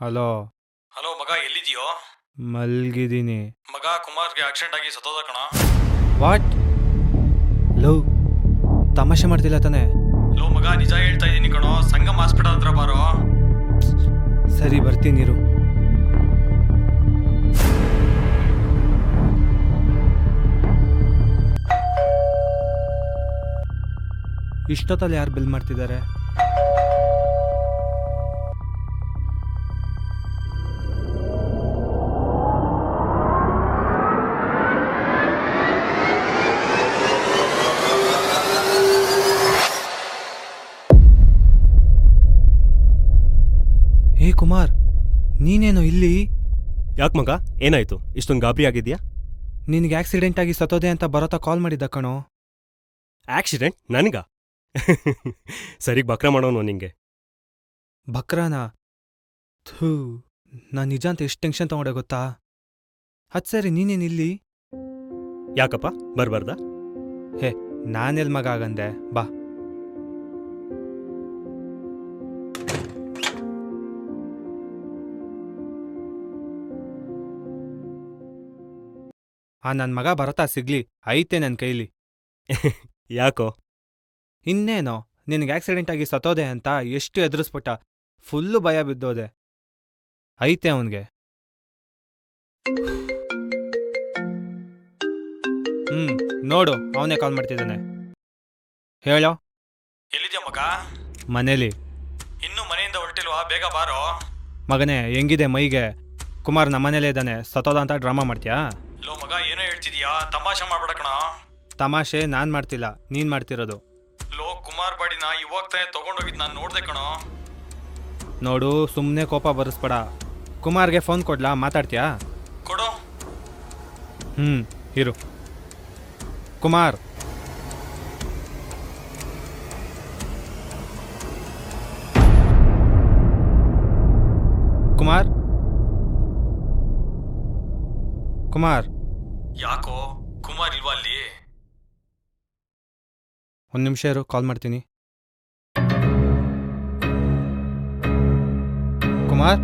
Hello. Hello ಮಗ, ಎಲ್ಲಿದೆಯೋ? ಮಲ್ಗಿದ್ದೀನಿ. ಮಗ, ಕುಮಾರ್ಗೆ ಆಕ್ಸಿಡೆಂಟ್ ಆಗಿ ಸತ್ತೋದ ಕಣ. ವಾಟ್? ಲೋ, ತಮಾಷೆ ಮಾಡ್ತಿಲ್ಲ ತಾನೆ? ಲೋ ಮಗ, ನಿಜ ಹೇಳ್ತಾ ಇದ್ದೀನಿ ಕಣೋ. ಸಂಗಮ್ ಹಾಸ್ಪಿಟಲ್ ಹತ್ರ ಬಾರೋ. ಸರಿ, ಬರ್ತೀನಿರು. ಇಷ್ಟೊತ್ತಲ್ಲಿ ಯಾರು ಬಿಲ್ ಮಾಡ್ತಿದ್ದಾರೆ? ಹೇ ಕುಮಾರ್, ನೀನೇನು ಇಲ್ಲಿ? ಯಾಕೆ ಮಗ, ಏನಾಯ್ತು? ಇಷ್ಟೊಂದು ಗಾಬರಿ ಆಗಿದ್ಯಾ? ನಿನಗೆ ಆಕ್ಸಿಡೆಂಟ್ ಆಗಿ ಸತ್ತೋದೆ ಅಂತ ಬರೋತಾ ಕಾಲ್ ಮಾಡಿದ್ದ ಕಣೋ. ಆಕ್ಸಿಡೆಂಟ್ ನನಗ? ಸರಿಗೆ ಬಕ್ರ ಮಾಡೋನು ನಿಂಗೆ. ಬಕ್ರಾನಾ? ಥೂ, ನಾನು ನಿಜ ಅಂತ ಎಷ್ಟು ಟೆನ್ಷನ್ ತಗೊಂಡೆ ಗೊತ್ತಾ? ಅದು ಸರಿ, ನೀನೇನಿಲ್ಲಿ? ಯಾಕಪ್ಪ, ಬರ್ಬಾರ್ದಾ? ಹೇ, ನಾನೆಲ್ ಮಗ ಆಗಂದೆ, ಬಾ. ನನ್ನ ಮಗ ಬರತಾ ಸಿಗ್ಲಿ, ಐತೆ ನನ್ನ ಕೈಲಿ. ಯಾಕೋ? ಇನ್ನೇನೋ, ನಿನಗೆ ಆಕ್ಸಿಡೆಂಟ್ ಆಗಿ ಸತ್ತೋದೆ ಅಂತ ಎಷ್ಟು ಎದುರಿಸ್ಬಿಟ್ಟ. ಫುಲ್ಲು ಭಯ ಬಿದ್ದೋದೆ. ಐತೆ ಅವನಿಗೆ. ನೋಡು, ಅವನೇ ಕಾಲ್ ಮಾಡ್ತಿದ್ದಾನೆ. ಹೇಳೋ. ಎಲ್ಲಿದ್ಯಾ ಮಗ? ಮನೇಲಿ. ಇನ್ನೂ ಮನೆಯಿಂದ ಹೊರಟಿಲ್ವಾ? ಬೇಗ ಬಾರೋ. ಮಗನೇ, ಹೆಂಗಿದೆ ಮೈಗೆ? ಕುಮಾರ್ ನಮ್ಮನೇಲೇ ಇದ್ದಾನೆ, ಸತ್ತೋದ ಅಂತ ಡ್ರಾಮಾ ಮಾಡ್ತೀಯಾ? ಲೋ ಮಗ, ಏನೋ ಹೇಳ್ತಿದ್ಯಾ? ತಮಾಷೆ ಮಾಡ್ಬೇಡ ಕಣ. ತಮಾಷೆ ನಾನ್ ಮಾಡ್ತಿಲ್ಲ, ನೀನ್ ಮಾಡ್ತಿರೋದು. ಲೋ, ಕುಮಾರ್ ಬಾಡಿನ ಇವಾಗ ತಾನೇ ತಗೊಂಡೋಗಿದ್ ನಾನು ನೋಡ್ದೆ ಕಣೋ. ನೋಡು, ಸುಮ್ಮನೆ ಕೋಪ ಬರೆಸ್ಬೇಡ. ಕುಮಾರ್ಗೆ ಫೋನ್ ಕೊಡ್ಲಾ? ಮಾತಾಡ್ತೀಯಾ? ಕೊಡು. ಇರು. ಕುಮಾರ್. ಕುಮಾರ್. ಕುಮಾರ್. ಯಾಕೋ, ಕುಮಾರ್ ಇಲ್ವಾ ಅಲ್ಲಿ? ಒಂದು ನಿಮಿಷ ಇರು, ಕಾಲ್ ಮಾಡ್ತೀನಿ. ಕುಮಾರ್.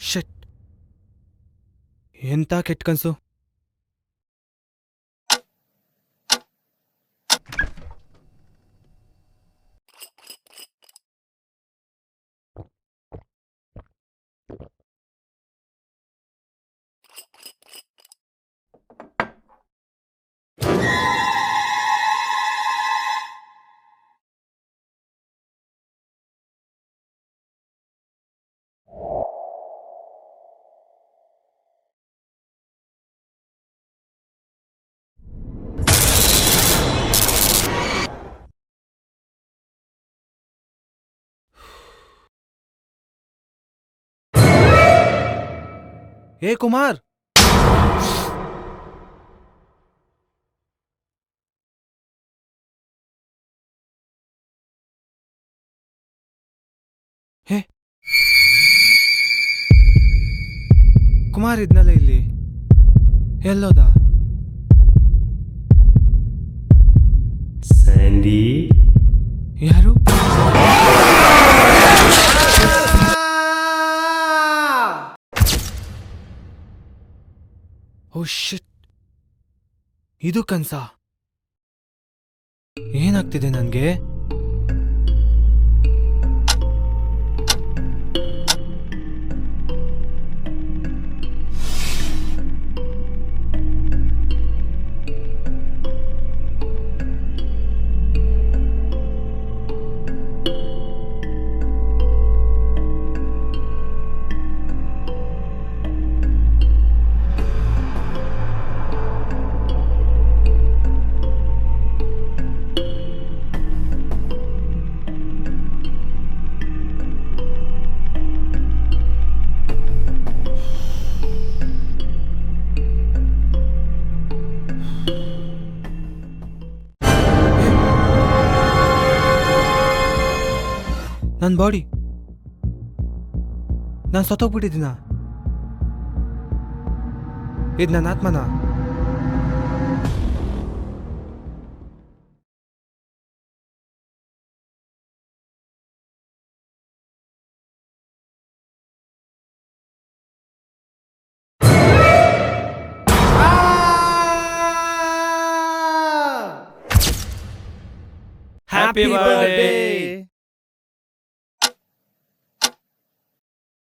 ಶಿಟ್, ಎಂತ ಕೆಟ್ಟ ಕನ್ಸು. ಏ ಕುಮಾರ್. ಹೇ, ಕುಮಾರ್ ಇದ್ನಲ್ಲ ಇಲ್ಲಿ, ಎಲ್ಲೋದ? ಸ್ಯಾಂಡಿ. ಯಾರು? ಓ ಶಿಟ್, ಇದು ಕನ್ಸ? ಏನಾಗ್ತಿದೆ ನನ್ಗೆ? ನನ್ನ ಬಾಡಿ, ನಾನು ಸತ್ತೋಗ್ಬಿಟ್ಟಿದ್ದೀನ. ಇದು ನನ್ನ ಆತ್ಮನ. Happy birthday.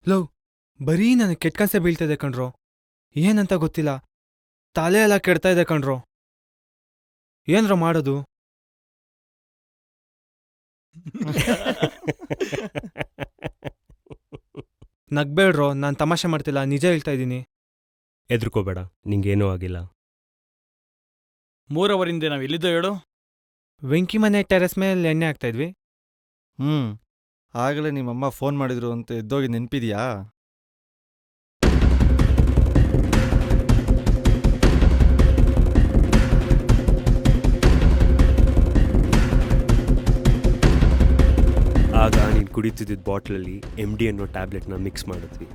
ಲವ್, ಬರೀ ನನಗೆ ಕೆಟ್ಟ ಕನ್ಸೆ ಬೀಳ್ತಿದೆ ಕಣ್ರೋ. ಏನಂತ ಗೊತ್ತಿಲ್ಲ, ತಲೆ ಎಲ್ಲ ಕೆಡ್ತಾ ಇದೆ ಕಣ್ರೋ. ಏನ್ರೋ ಮಾಡೋದು? ನಗ್ಬೇಡ್ರೋ, ನಾನು ತಮಾಷೆ ಮಾಡ್ತಿಲ್ಲ, ನಿಜ ಹೇಳ್ತಾ ಇದ್ದೀನಿ. ಎದ್ರುಕೋಬೇಡ, ನಿಂಗೇನೂ ಆಗಿಲ್ಲ. 3 ಅವರಿಂದ ನಾವು ಎಲ್ಲಿದ್ದೋ ಹೇಳು. ವೆಂಕಿ ಮನೆ ಟೆರೆಸ್ ಮೇಲೆ ಎಣ್ಣೆ ಹಾಕ್ತಾ ಇದ್ವಿ. ಆಗಲೇ ನಿಮ್ಮಮ್ಮ ಫೋನ್ ಮಾಡಿದ್ರು ಅಂತ ಎದ್ದೋಗಿ ನೆನ್ಪಿದ್ಯಾ? ಆಗ ನೀನು ಕುಡಿತಿದ್ದ ಬಾಟ್ಲಲ್ಲಿ MD ಅನ್ನೋ ಟ್ಯಾಬ್ಲೆಟ್ನ ಮಿಕ್ಸ್ ಮಾಡಿದ್ವಿ.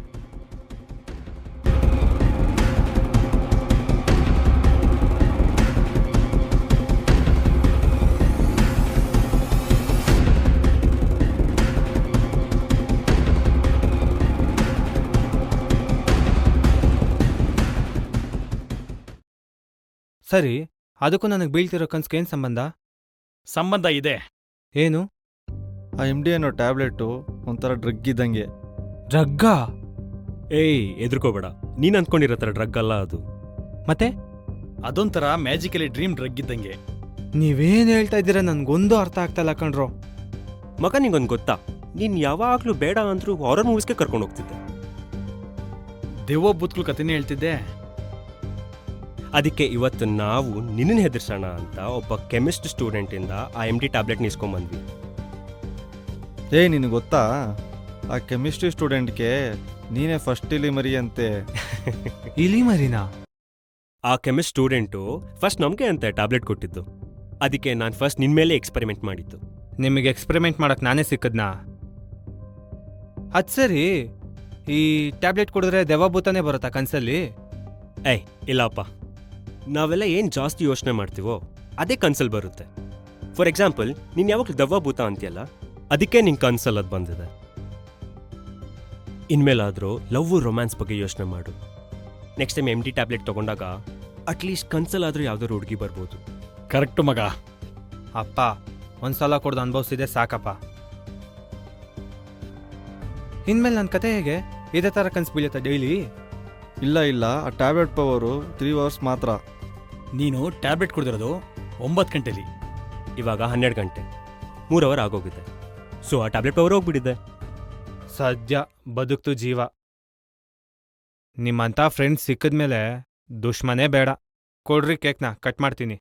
ಸರಿ, ಅದಕ್ಕೂ ನನಗೆ ಬೀಳ್ತಿರೋ ಕನ್ಸ್ಗೆ ಸಂಬಂಧ? ಸಂಬಂಧ ಇದೆ. ಏನು? ಆ MD ಅನ್ನೋ ಟ್ಯಾಬ್ಲೆಟು ಒಂಥರ ಡ್ರಗ್ ಇದ್ದಂಗೆ. ಡ್ರಗ್ಗಾ? ಏಯ್, ಎದ್ರುಕೋಬೇಡ, ನೀನು ಅಂದ್ಕೊಂಡಿರೋ ಥರ ಡ್ರಗ್ ಅಲ್ಲ ಅದು. ಮತ್ತೆ ಅದೊಂಥರ ಮ್ಯಾಜಿಕಲಿ ಡ್ರೀಮ್ ಡ್ರಗ್ ಇದ್ದಂಗೆ. ನೀವೇನು ಹೇಳ್ತಾ ಇದ್ದೀರಾ ನನಗೊಂದು ಅರ್ಥ ಆಗ್ತಾ ಕಣ್ರೋ. ಮಗ, ನಿಂಗೊಂದು ಗೊತ್ತಾ, ನೀನು ಯಾವಾಗಲೂ ಬೇಡ ಅಂದ್ರೂ ಹಾರರ್ ಮೂವೀಸ್ಗೆ ಕರ್ಕೊಂಡು ಹೋಗ್ತಿದ್ದೆ. ದೆವ್ವ ಬೂತ್ಗಳು ಕಥೆನೇ ಹೇಳ್ತಿದ್ದೆ. ಅದಕ್ಕೆ ಇವತ್ತು ನಾವು ನಿನ್ನನ್ನು ಹೆದರ್ಸೋಣ ಅಂತ ಒಬ್ಬ ಕೆಮಿಸ್ಟ್ ಸ್ಟೂಡೆಂಟಿಂದ ಆ MD ಟ್ಯಾಬ್ಲೆಟ್ನ ಇಸ್ಕೊಂಬಂದ್ವಿ. ನಿನಗೆ ಗೊತ್ತಾ, ಆ ಕೆಮಿಸ್ಟ್ರಿ ಸ್ಟೂಡೆಂಟ್ಗೆ ನೀನೇ ಫಸ್ಟ್ ಇಲಿ ಮರಿ ಅಂತೆ. ಇಲಿ ಮರಿನಾ? ಆ ಕೆಮಿಸ್ಟ್ ಸ್ಟೂಡೆಂಟು ಫಸ್ಟ್ ನಮಗೆ ಅಂತ ಟ್ಯಾಬ್ಲೆಟ್ ಕೊಟ್ಟಿದ್ದು. ಅದಕ್ಕೆ ನಾನು ಫಸ್ಟ್ ನಿನ್ನ ಮೇಲೆ ಎಕ್ಸ್ಪೆರಿಮೆಂಟ್ ಮಾಡಿದ್ದು. ನಿಮಗೆ ಎಕ್ಸ್ಪೆರಿಮೆಂಟ್ ಮಾಡಕ್ ನಾನೇ ಸಿಕ್ಕದ್ನಾ? ಅದ್ ಸರಿ, ಈ ಟ್ಯಾಬ್ಲೆಟ್ ಕುಡಿದ್ರೆ ದೆವ್ವ ಭೂತಾನೇ ಬರುತ್ತಾ ಕನ್ಸಲ್ಲಿ? ಇಲ್ಲಪ್ಪ, ನಾವೆಲ್ಲ ಏನು ಜಾಸ್ತಿ ಯೋಚನೆ ಮಾಡ್ತೀವೋ ಅದೇ ಕನ್ಸಲ್ಲಿ ಬರುತ್ತೆ. ಫಾರ್ ಎಕ್ಸಾಂಪಲ್, ನೀನು ಯಾವಾಗಲೂ ದೆವ್ವ ಭೂತ ಅಂತೀಯಲ್ಲ, ಅದಕ್ಕೆ ನಿಂಗೆ ಕನ್ಸಲ್ಲಿ ಅದು ಬಂದಿದೆ. ಇನ್ಮೇಲಾದರೂ ಲವ್ ರೊಮ್ಯಾನ್ಸ್ ಬಗ್ಗೆ ಯೋಚನೆ ಮಾಡು. ನೆಕ್ಸ್ಟ್ ಟೈಮ್ MD ಟ್ಯಾಬ್ಲೆಟ್ ತಗೊಂಡಾಗ ಅಟ್ಲೀಸ್ಟ್ ಕನ್ಸಲ್ಲಾದರೂ ಯಾವ್ದಾದ್ರು ಹುಡುಗಿ ಬರ್ಬೋದು. ಕರೆಕ್ಟು ಮಗ. ಅಪ್ಪ, ಒಂದ್ಸಲ ಕೊಡ್ದು ಅನುಭವಿಸಿದೆ ಸಾಕಪ್ಪ. ಇನ್ಮೇಲೆ ನನ್ನ ಕತೆ ಹೇಗೆ? ಇದೇ ಥರ ಕನ್ಸು ಬೀಳುತ್ತಾ ಡೈಲಿ? ಇಲ್ಲ, ಆ ಟ್ಯಾಬ್ಲೆಟ್ ಪವರು 3 ಅವರ್ಸ್ ಮಾತ್ರ. ನೀನು ಟ್ಯಾಬ್ಲೆಟ್ ಕುಡಿದಿರೋದು 9 ಗಂಟೆಲಿ. ಇವಾಗ 12 ಗಂಟೆ, 3 ಅವರ್ ಆಗೋಗಿದೆ. ಸೊ ಆ ಟ್ಯಾಬ್ಲೆಟ್ ಪವರ್ ಹೋಗ್ಬಿಟ್ಟಿದೆ. ಸದ್ಯ ಬದುಕ್ತು ಜೀವ. ನಿಮ್ಮಂಥ ಫ್ರೆಂಡ್ಸ್ ಸಿಕ್ಕಿದ್ಮೇಲೆ ದುಶ್ಮನೇ ಬೇಡ. ಕೊಡ್ರಿ ಕೇಕ್ನ, ಕಟ್ ಮಾಡ್ತೀನಿ.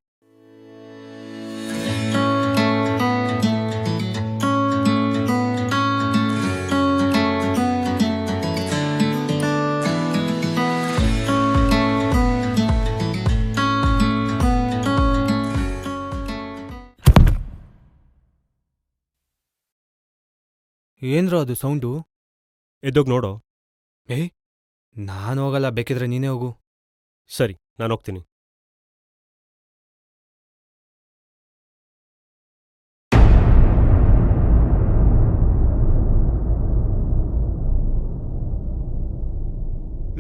ಏನ್ರೋ ಅದು ಸೌಂಡು? ಎದ್ದೋಗಿ ನೋಡೋ. ನಾನು ಹೋಗಲ್ಲ, ಬೇಕಿದ್ರೆ ನೀನೇ ಹೋಗು. ಸರಿ, ನಾನು ಹೋಗ್ತೀನಿ.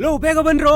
ಲೋ, ಬೇಗ ಬನ್ರೋ.